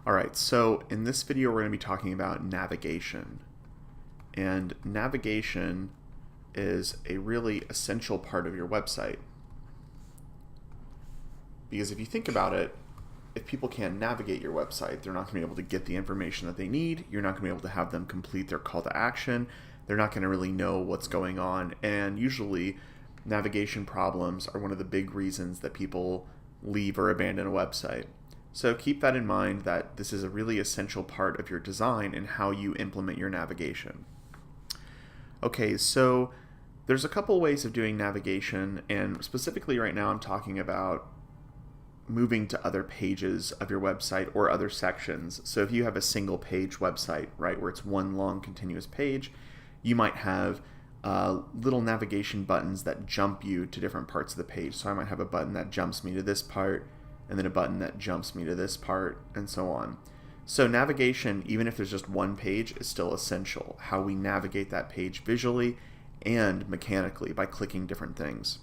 Alright, so in this video we're going to be talking about navigation. And navigation is a really essential part of your website. Because if you think about it, if people can't navigate your website, they're not going to be able to get the information that they need. You're not going to be able to have them complete their call to action. They're not going to really know what's going on. And usually navigation problems are one of the big reasons that people leave or abandon a website. So keep that in mind, that this is a really essential part of your design and how you implement your navigation. Okay, so there's a couple ways of doing navigation, and specifically right now I'm talking about moving to other pages of your website or other sections. So if you have a single page website, right, where it's one long continuous page, you might have little navigation buttons that jump you to different parts of the page. So I might have a button that jumps me to this part, and then a button that jumps me to this part, and so on. So navigation, even if there's just one page, is still essential. How we navigate that page visually and mechanically by clicking different things.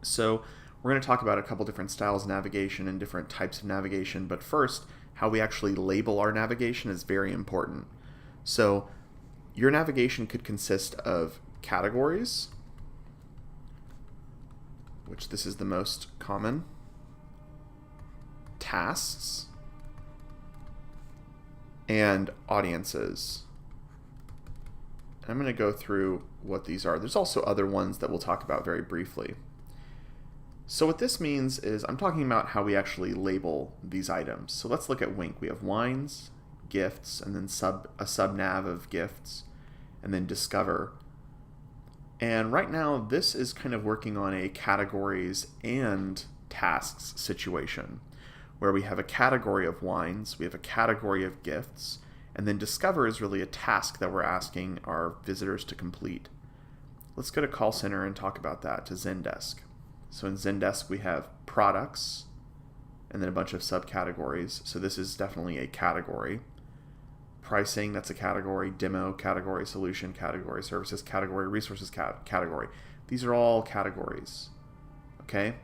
So we're going to talk about a couple different styles of navigation and different types of navigation, but first, how we actually label our navigation is very important. So your navigation could consist of categories, which this is the most common, tasks, and audiences. And I'm going to go through what these are. There's also other ones that we'll talk about very briefly. So what this means is I'm talking about how we actually label these items. So let's look at Wink. We have wines, gifts, and then a sub-nav of gifts, and then discover. And right now this is kind of working on a categories and tasks situation, where we have a category of wines, we have a category of gifts, and then discover is really a task that we're asking our visitors to complete. Let's go to call center and talk about that, to Zendesk. So in Zendesk we have products, and then a bunch of subcategories. So this is definitely a category. Pricing, that's a category. Demo, category. Solution, category. Services, category. Resources, category. These are all categories. Okay?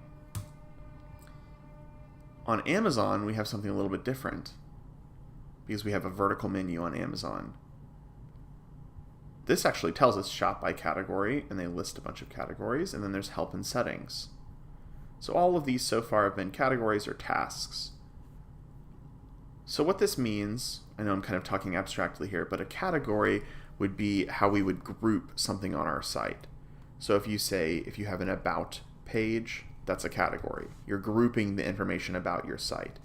On Amazon, we have something a little bit different, because we have a vertical menu on Amazon. This actually tells us shop by category, and they list a bunch of categories, and then there's help and settings. So all of these so far have been categories or tasks. So what this means, I know I'm kind of talking abstractly here, but a category would be how we would group something on our site. So if you have an about page, that's a category. You're grouping the information about your site.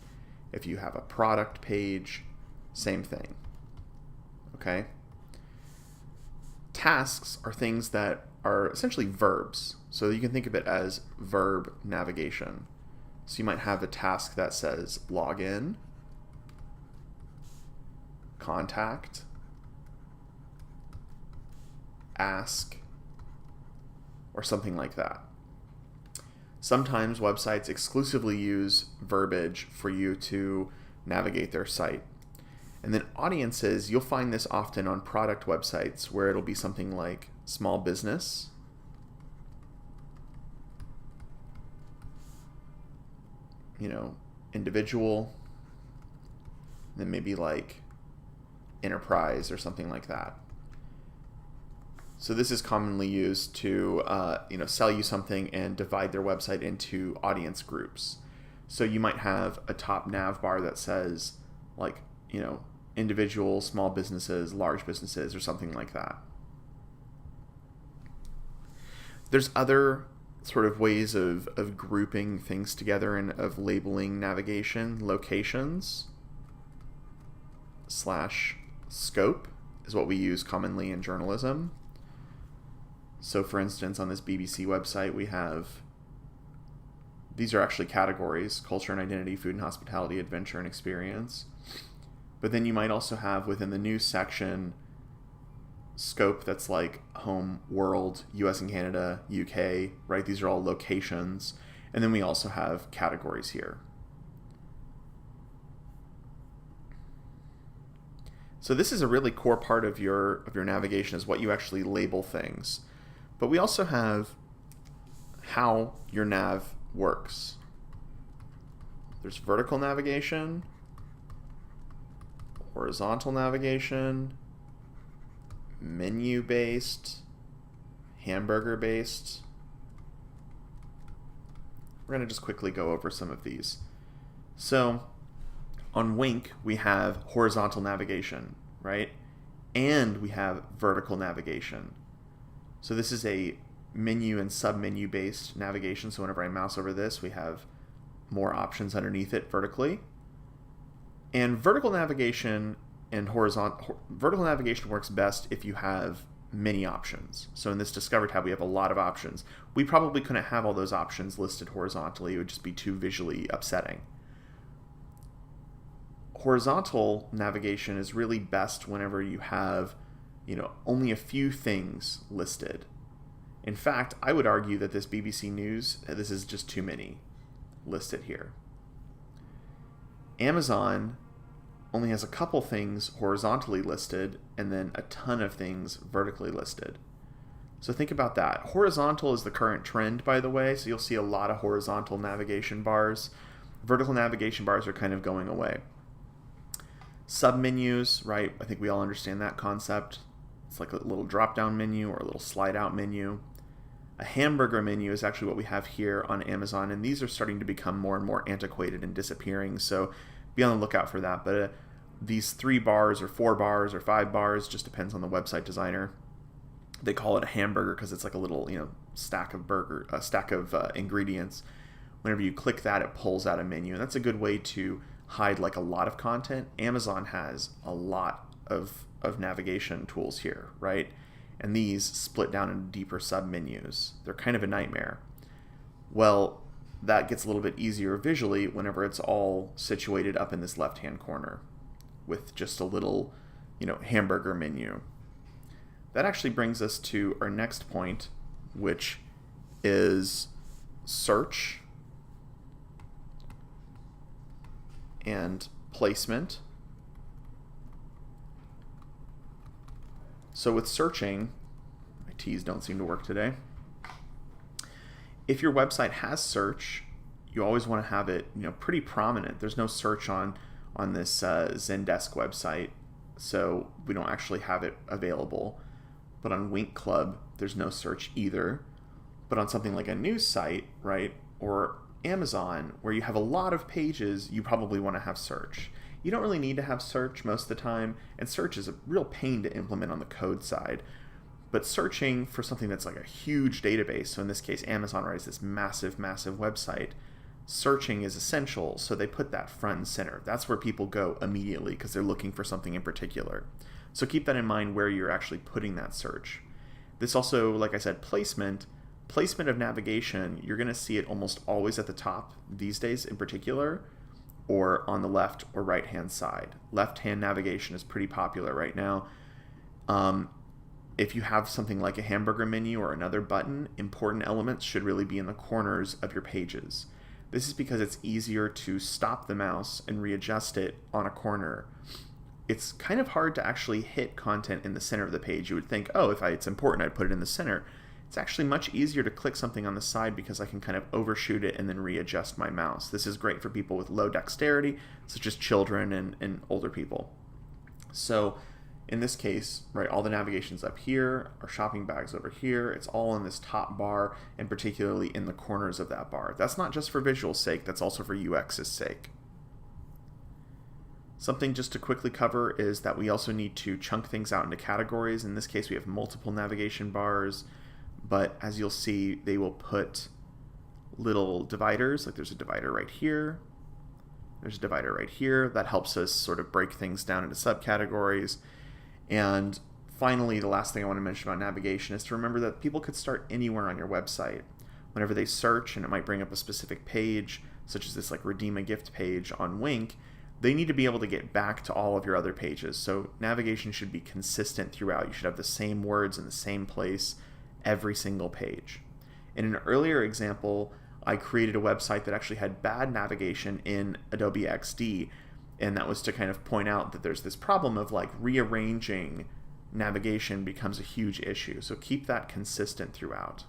If you have a product page, same thing. Okay? Tasks are things that are essentially verbs. So you can think of it as verb navigation. So you might have a task that says login, contact, ask, or something like that. Sometimes websites exclusively use verbiage for you to navigate their site. And then audiences, you'll find this often on product websites, where it'll be something like small business, individual, then maybe like enterprise or something like that. So this is commonly used to sell you something and divide their website into audience groups. So you might have a top nav bar that says like, individual, small businesses, large businesses, or something like that. There's other sort of ways of grouping things together and of labeling navigation. Locations / scope is what we use commonly in journalism. So for instance, on this BBC website, we have, these are actually categories: culture and identity, food and hospitality, adventure and experience. But then you might also have within the news section scope that's like home, world, US and Canada, UK, right? These are all locations. And then we also have categories here. So this is a really core part of your navigation, is what you actually label things. But we also have how your nav works. There's vertical navigation, horizontal navigation, menu-based, hamburger-based. We're going to just quickly go over some of these. So on Wink, we have horizontal navigation, right? And we have vertical navigation. So this is a menu and sub-menu based navigation. So whenever I mouse over this, we have more options underneath it vertically. And vertical navigation works best if you have many options. So in this Discover tab, we have a lot of options. We probably couldn't have all those options listed horizontally. It would just be too visually upsetting. Horizontal navigation is really best whenever you have, only a few things listed. In fact, I would argue that this BBC News, this is just too many listed here. Amazon only has a couple things horizontally listed and then a ton of things vertically listed. So think about that. Horizontal is the current trend, by the way, so you'll see a lot of horizontal navigation bars. Vertical navigation bars are kind of going away. Submenus, right? I think we all understand that concept. It's like a little drop-down menu or a little slide-out menu. A hamburger menu is actually what we have here on Amazon, and these are starting to become more and more antiquated and disappearing, so be on the lookout for that. But these 3 bars or 4 bars or 5 bars, just depends on the website designer. They call it a hamburger because it's like a little, stack of ingredients. Whenever you click that, it pulls out a menu, and that's a good way to hide like a lot of content. Amazon has a lot of navigation tools here, right? And these split down into deeper sub-menus. They're kind of a nightmare. Well, that gets a little bit easier visually whenever it's all situated up in this left-hand corner with just a little, hamburger menu. That actually brings us to our next point, which is search and placement. So with searching, my T's don't seem to work today. If your website has search, you always want to have it, pretty prominent. There's no search on this Zendesk website, so we don't actually have it available. But on Wink Club, there's no search either. But on something like a news site, right, or Amazon, where you have a lot of pages, you probably want to have search. You don't really need to have search most of the time, and search is a real pain to implement on the code side. But searching for something that's like a huge database, so in this case Amazon has this massive website, searching is essential, so they put that front and center. That's where people go immediately because they're looking for something in particular. So keep that in mind where you're actually putting that search. This also, like I said, placement of navigation, you're going to see it almost always at the top these days in particular, or on the left or right hand side. Left hand navigation is pretty popular right now. If you have something like a hamburger menu or another button, important elements should really be in the corners of your pages. This is because it's easier to stop the mouse and readjust it on a corner. It's kind of hard to actually hit content in the center of the page. You would think, oh, if it's important, I'd put it in the center. It's actually much easier to click something on the side because I can kind of overshoot it and then readjust my mouse. This is great for people with low dexterity, such as children and older people. So in this case, right, all the navigation's up here, our shopping bag's over here, it's all in this top bar, and particularly in the corners of that bar. That's not just for visual sake, that's also for UX's sake. Something just to quickly cover is that we also need to chunk things out into categories. In this case, we have multiple navigation bars, but as you'll see, they will put little dividers, like there's a divider right here, there's a divider right here. That helps us sort of break things down into subcategories. And finally, the last thing I want to mention about navigation is to remember that people could start anywhere on your website. Whenever they search and it might bring up a specific page, such as this like redeem a gift page on Wink, they need to be able to get back to all of your other pages. So navigation should be consistent throughout. You should have the same words in the same place every single page. In an earlier example, I created a website that actually had bad navigation in Adobe XD, and that was to kind of point out that there's this problem of like rearranging navigation becomes a huge issue. So keep that consistent throughout.